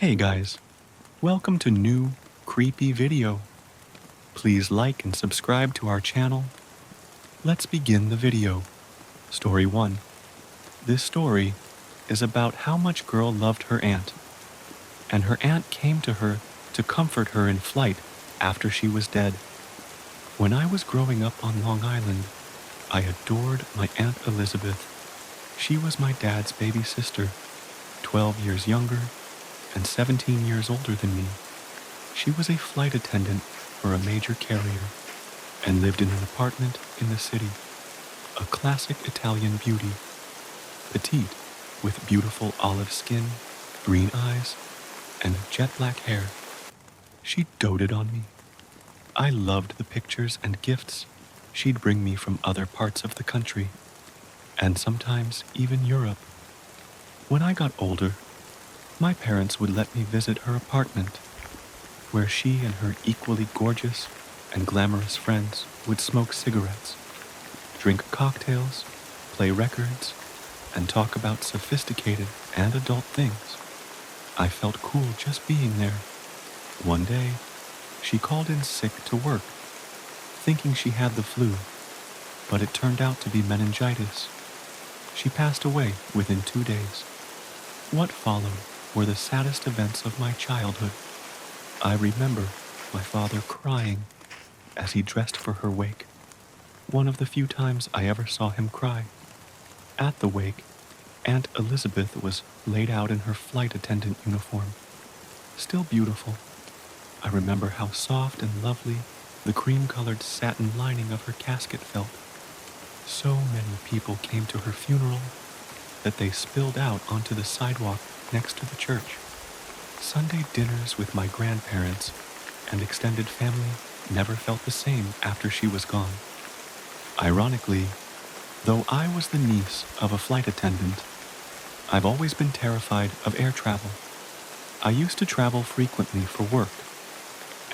Hey guys, welcome to new creepy video. Please like and subscribe to our channel. Let's begin the video. Story 1. This story is about how much girl loved her aunt, and her aunt came to her to comfort her in flight after she was dead. When I was growing up on Long Island, I adored my Aunt Elizabeth. She was my dad's baby sister, 12 years younger and 17 years older than me. She was a flight attendant for a major carrier and lived in an apartment in the city. A classic Italian beauty, petite, with beautiful olive skin, green eyes, and jet black hair. She doted on me. I loved the pictures and gifts she'd bring me from other parts of the country, and sometimes even Europe. When I got older, my parents would let me visit her apartment, where she and her equally gorgeous and glamorous friends would smoke cigarettes, drink cocktails, play records, and talk about sophisticated and adult things. I felt cool just being there. One day, she called in sick to work, thinking she had the flu, but it turned out to be meningitis. She passed away within 2 days. What followed were the saddest events of my childhood. I remember my father crying as he dressed for her wake, one of the few times I ever saw him cry. At the wake, Aunt Elizabeth was laid out in her flight attendant uniform, still beautiful. I remember how soft and lovely the cream-colored satin lining of her casket felt. So many people came to her funeral that they spilled out onto the sidewalk next to the church. Sunday dinners with my grandparents and extended family never felt the same after she was gone. Ironically, though I was the niece of a flight attendant, I've always been terrified of air travel. I used to travel frequently for work,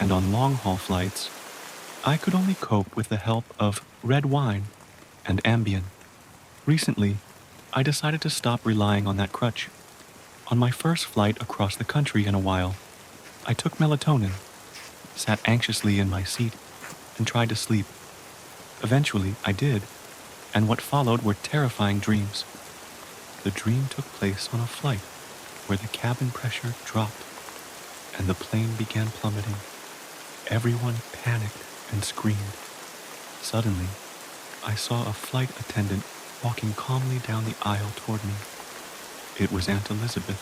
and on long-haul flights, I could only cope with the help of red wine and Ambien. Recently, I decided to stop relying on that crutch. On my first flight across the country in a while, I took melatonin, sat anxiously in my seat, and tried to sleep. Eventually, I did, and what followed were terrifying dreams. The dream took place on a flight where the cabin pressure dropped and the plane began plummeting. Everyone panicked and screamed. Suddenly, I saw a flight attendant walking calmly down the aisle toward me. It was Aunt Elizabeth.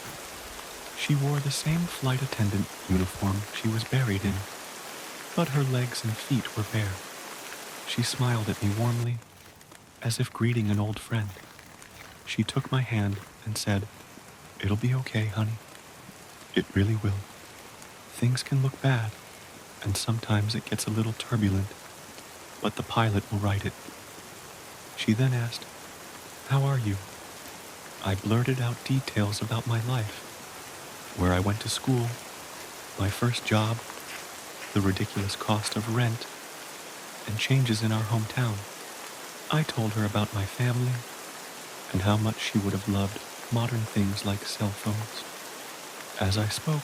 She wore the same flight attendant uniform she was buried in, but her legs and feet were bare. She smiled at me warmly, as if greeting an old friend. She took my hand and said, "It'll be okay, honey. It really will. Things can look bad, and sometimes it gets a little turbulent, but the pilot will right it." She then asked, "How are you?" I blurted out details about my life, where I went to school, my first job, the ridiculous cost of rent, and changes in our hometown. I told her about my family and how much she would have loved modern things like cell phones. As I spoke,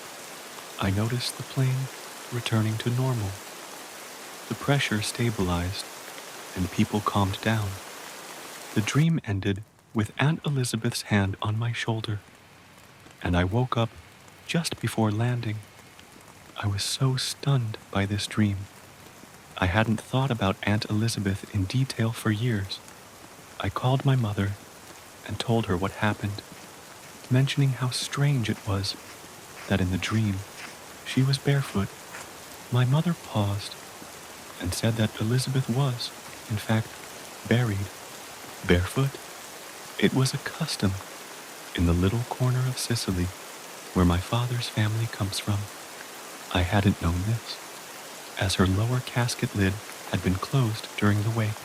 I noticed the plane returning to normal. The pressure stabilized and people calmed down. The dream ended with Aunt Elizabeth's hand on my shoulder, and I woke up just before landing. I was so stunned by this dream. I hadn't thought about Aunt Elizabeth in detail for years. I called my mother and told her what happened, mentioning how strange it was that in the dream she was barefoot. My mother paused and said that Elizabeth was, in fact, buried barefoot. It was a custom in the little corner of Sicily where my father's family comes from. I hadn't known this, as her lower casket lid had been closed during the wake.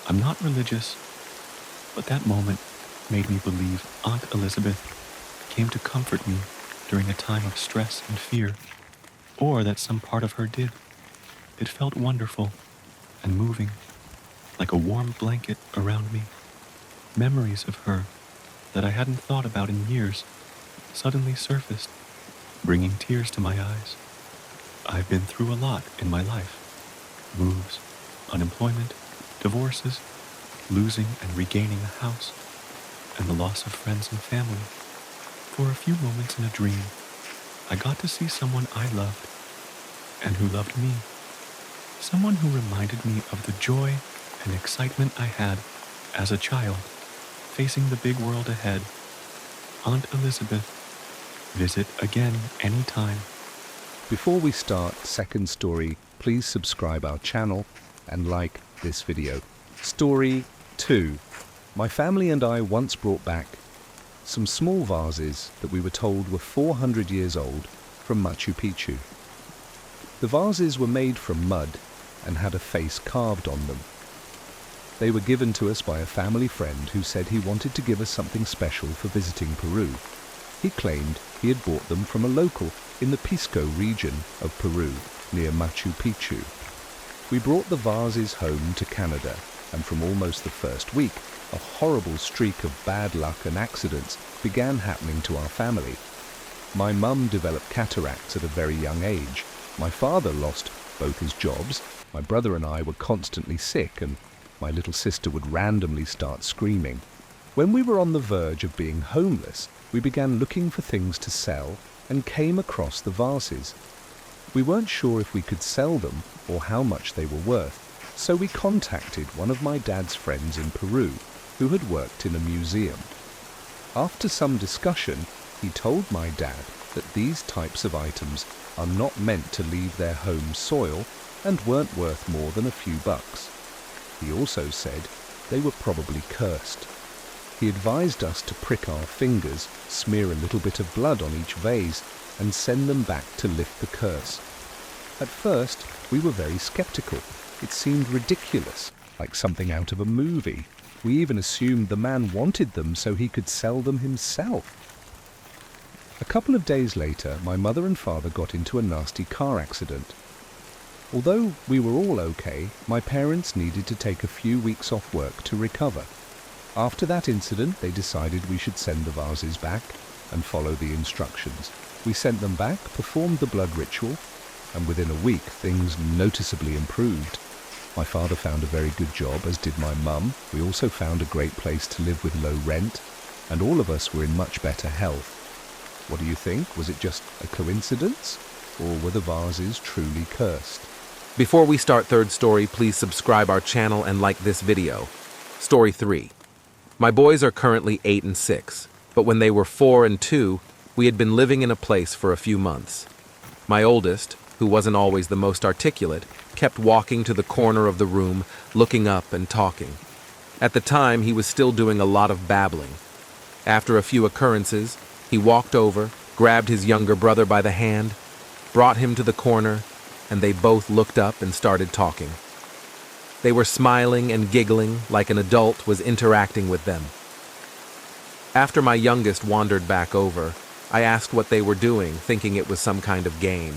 I'm not religious, but that moment made me believe Aunt Elizabeth came to comfort me during a time of stress and fear, or that some part of her did. It felt wonderful and moving, like a warm blanket around me. Memories of her that I hadn't thought about in years suddenly surfaced. bringing tears to my eyes. I've been through a lot in my life. Moves, unemployment, divorces, losing and regaining a house, and the loss of friends and family. For a few moments in a dream, I got to see someone I loved and who loved me. Someone who reminded me of the joy and excitement I had as a child, facing the big world ahead. Aunt Elizabeth, visit again anytime. Before we start second story, please subscribe our channel and like this video. Story 2. My family and I once brought back some small vases that we were told were 400 years old from Machu Picchu. The vases were made from mud and had a face carved on them. They were given to us by a family friend who said he wanted to give us something special for visiting Peru. He claimed he had bought them from a local in the Pisco region of Peru, near Machu Picchu. We brought the vases home to Canada, and from almost the first week, a horrible streak of bad luck and accidents began happening to our family. My mum developed cataracts at a very young age. My father lost both his jobs. My brother and I were constantly sick, and my little sister would randomly start screaming. When we were on the verge of being homeless, we began looking for things to sell and came across the vases. We weren't sure if we could sell them or how much they were worth, so we contacted one of my dad's friends in Peru who had worked in a museum. After some discussion, he told my dad that these types of items are not meant to leave their home soil and weren't worth more than a few bucks. He also said they were probably cursed. He advised us to prick our fingers, smear a little bit of blood on each vase, and send them back to lift the curse. At first, we were very skeptical. It seemed ridiculous, like something out of a movie. We even assumed the man wanted them so he could sell them himself. A couple of days later, my mother and father got into a nasty car accident. Although we were all okay, my parents needed to take a few weeks off work to recover. After that incident, they decided we should send the vases back and follow the instructions. We sent them back, performed the blood ritual, and within a week, things noticeably improved. My father found a very good job, as did my mum. We also found a great place to live with low rent, and all of us were in much better health. What do you think? Was it just a coincidence, or were the vases truly cursed? Before we start third story, please subscribe our channel and like this video. Story 3. My boys are currently 8 and 6, but when they were 4 and 2, we had been living in a place for a few months. My oldest, who wasn't always the most articulate, kept walking to the corner of the room, looking up and talking. At the time, he was still doing a lot of babbling. After a few occurrences, he walked over, grabbed his younger brother by the hand, brought him to the corner, and they both looked up and started talking. They were smiling and giggling like an adult was interacting with them. After my youngest wandered back over, I asked what they were doing, thinking it was some kind of game.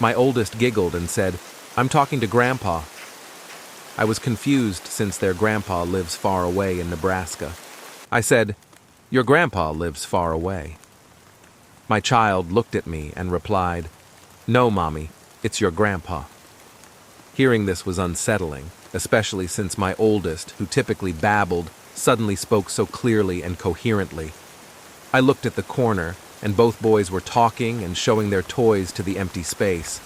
My oldest giggled and said, "I'm talking to Grandpa." I was confused since their grandpa lives far away in Nebraska. I said, "Your grandpa lives far away." My child looked at me and replied, "No, Mommy, it's your grandpa." Hearing this was unsettling, especially since my oldest, who typically babbled, suddenly spoke so clearly and coherently. I looked at the corner, and both boys were talking and showing their toys to the empty space.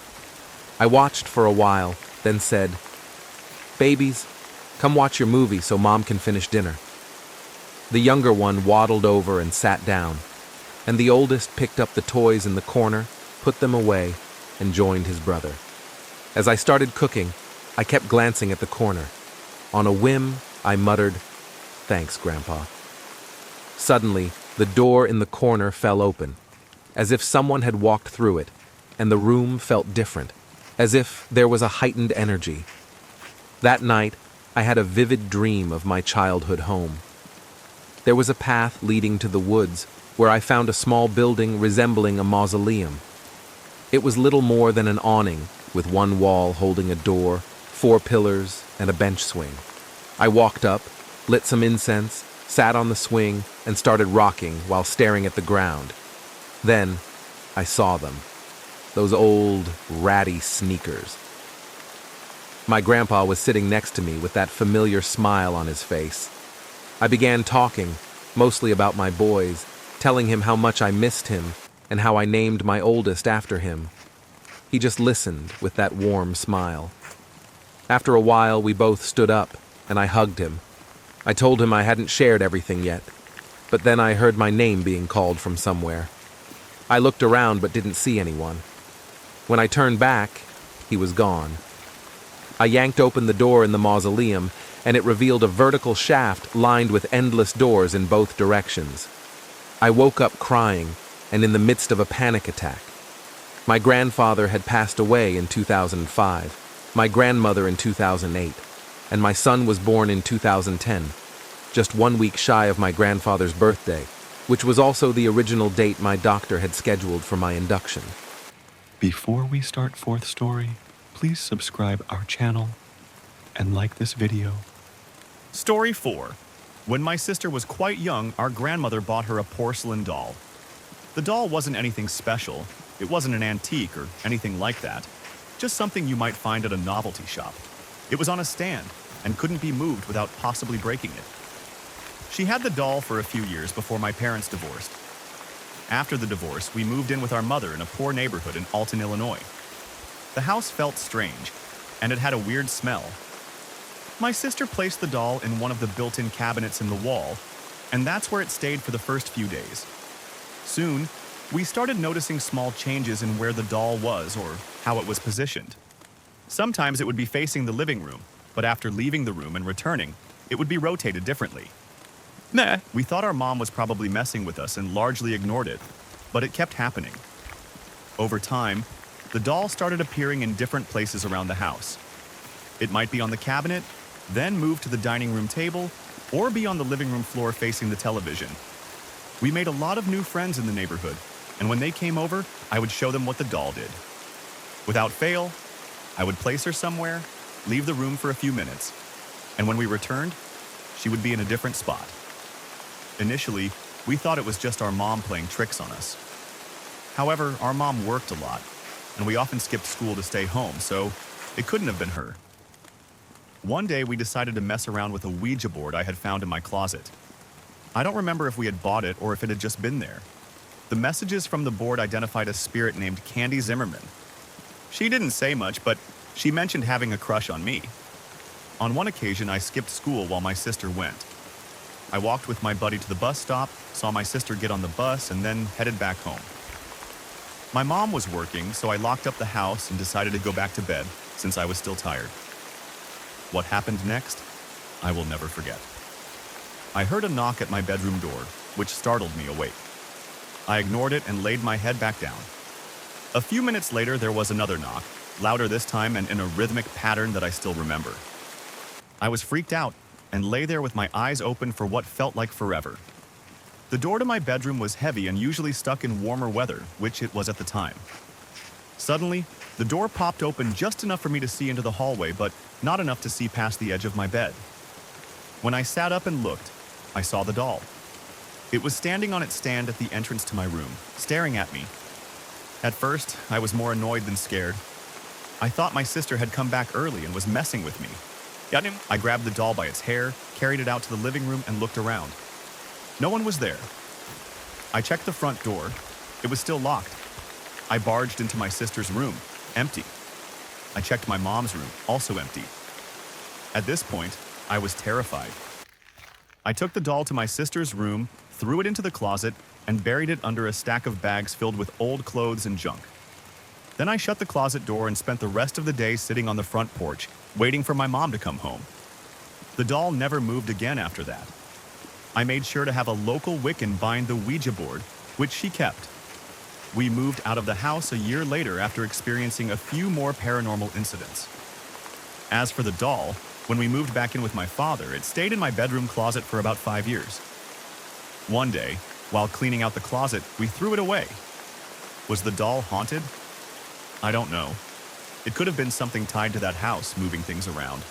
I watched for a while, then said, "Babies, come watch your movie so Mom can finish dinner." The younger one waddled over and sat down, and the oldest picked up the toys in the corner, put them away, and joined his brother. As I started cooking, I kept glancing at the corner. On a whim, I muttered, "Thanks, Grandpa." Suddenly, the door in the corner fell open, as if someone had walked through it, and the room felt different, as if there was a heightened energy. That night, I had a vivid dream of my childhood home. There was a path leading to the woods, where I found a small building resembling a mausoleum. It was little more than an awning, with one wall holding a door, 4 pillars, and a bench swing. I walked up, lit some incense, sat on the swing, and started rocking while staring at the ground. Then, I saw them. Those old, ratty sneakers. My grandpa was sitting next to me with that familiar smile on his face. I began talking, mostly about my boys, telling him how much I missed him and how I named my oldest after him. He just listened with that warm smile. After a while, we both stood up, and I hugged him. I told him I hadn't shared everything yet, but then I heard my name being called from somewhere. I looked around but didn't see anyone. When I turned back, he was gone. I yanked open the door in the mausoleum, and it revealed a vertical shaft lined with endless doors in both directions. I woke up crying and in the midst of a panic attack. My grandfather had passed away in 2005, my grandmother in 2008, and my son was born in 2010, just 1 week shy of my grandfather's birthday, which was also the original date my doctor had scheduled for my induction. Before we start fourth story, please subscribe our channel and like this video. Story 4. When my sister was quite young, our grandmother bought her a porcelain doll. The doll wasn't anything special. It wasn't an antique or anything like that. Just something you might find at a novelty shop. It was on a stand and couldn't be moved without possibly breaking it. She had the doll for a few years before my parents divorced. After the divorce, we moved in with our mother in a poor neighborhood in Alton, Illinois. The house felt strange, and it had a weird smell. My sister placed the doll in one of the built-in cabinets in the wall, and that's where it stayed for the first few days. Soon, we started noticing small changes in where the doll was or how it was positioned. Sometimes it would be facing the living room, but after leaving the room and returning, it would be rotated differently. We thought our mom was probably messing with us and largely ignored it, but it kept happening. Over time, the doll started appearing in different places around the house. It might be on the cabinet, then move to the dining room table, or be on the living room floor facing the television. We made a lot of new friends in the neighborhood, and when they came over, I would show them what the doll did. Without fail, I would place her somewhere, leave the room for a few minutes, and when we returned, she would be in a different spot. Initially, we thought it was just our mom playing tricks on us. However, our mom worked a lot, and we often skipped school to stay home, so it couldn't have been her. One day, we decided to mess around with a Ouija board I had found in my closet. I don't remember if we had bought it or if it had just been there. The messages from the board identified a spirit named Candy Zimmerman. She didn't say much, but she mentioned having a crush on me. On one occasion, I skipped school while my sister went. I walked with my buddy to the bus stop, saw my sister get on the bus, and then headed back home. My mom was working, so I locked up the house and decided to go back to bed, since I was still tired. What happened next, I will never forget. I heard a knock at my bedroom door, which startled me awake. I ignored it and laid my head back down. A few minutes later, there was another knock, louder this time and in a rhythmic pattern that I still remember. I was freaked out and lay there with my eyes open for what felt like forever. The door to my bedroom was heavy and usually stuck in warmer weather, which it was at the time. Suddenly, the door popped open just enough for me to see into the hallway, but not enough to see past the edge of my bed. When I sat up and looked, I saw the doll. It was standing on its stand at the entrance to my room, staring at me. At first, I was more annoyed than scared. I thought my sister had come back early and was messing with me. I grabbed the doll by its hair, carried it out to the living room, and looked around. No one was there. I checked the front door. It was still locked. I barged into my sister's room, empty. I checked my mom's room, also empty. At this point, I was terrified. I took the doll to my sister's room, threw it into the closet, and buried it under a stack of bags filled with old clothes and junk. Then I shut the closet door and spent the rest of the day sitting on the front porch, waiting for my mom to come home. The doll never moved again after that. I made sure to have a local Wiccan bind the Ouija board, which she kept. We moved out of the house a year later after experiencing a few more paranormal incidents. As for the doll, when we moved back in with my father, it stayed in my bedroom closet for about 5 years. One day, while cleaning out the closet, we threw it away. Was the doll haunted? I don't know. It could have been something tied to that house, moving things around.